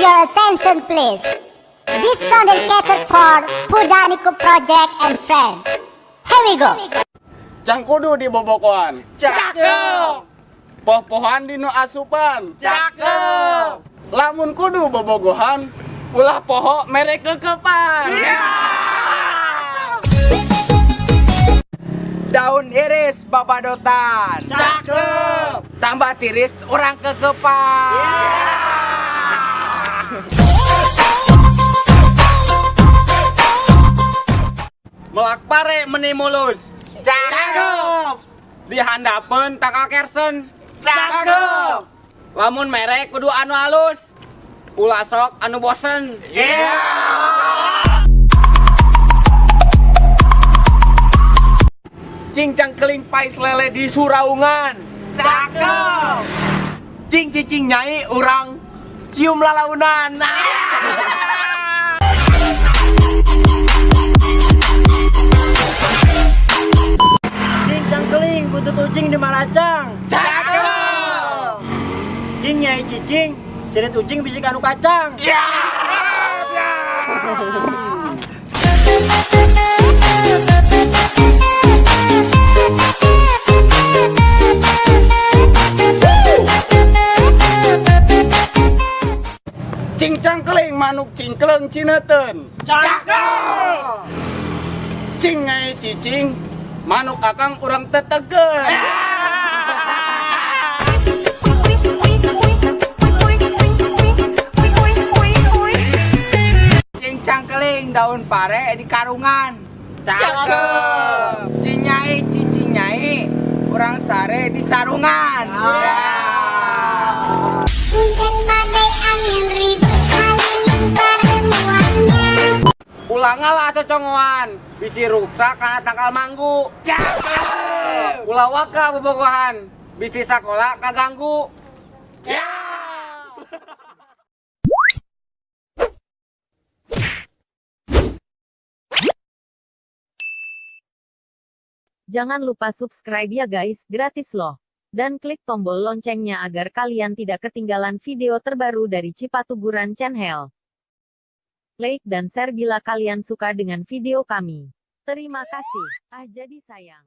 your attention please. This song dedicated for Pudaniku Project and friend. Here we go. Cangkudu di bobokohan. Cakep. Poh-pohan di nu asupan. Cakep. Lamun kudu bobogohan, ulah poho merek kekepan. Daun iris babadotan. Cakep. Tambah tiris orang kekepan. Melak pare meni mulus. Cakep. Di handapeun takal kersen. Cakep. Lamun merek kudu anu halus. Ulah sok anu bosen. Cincang keling pais lele di Suraungan. Cakep. Cing cicing nyai urang cium lalaunan. Cincang keling buntut ucing di Malacang. Cakep. Cing nyai cicing, sirit ucing bisik anu kacang. Cincang keling manuk cingkleng cineuten. Cakep. Cing ngai cicing manuk akang urang tetegeun. Cincang keling daun pare di karungan. Cakep. Cing nyai cicing nyai urang sare di sarungan. Hujan badai angin ribut halilintar semuanya. Ulah ngalah cocongoan, bisi ruksak kana tangkal manggu. Cakep. Ulah waka bobogohan, bisi sakola kaganggu. Jangan lupa subscribe ya guys, gratis loh. Dan klik tombol loncengnya agar kalian tidak ketinggalan video terbaru dari Cipatuguran Channel. Like dan share bila kalian suka dengan video kami. Terima kasih. Jadi sayang.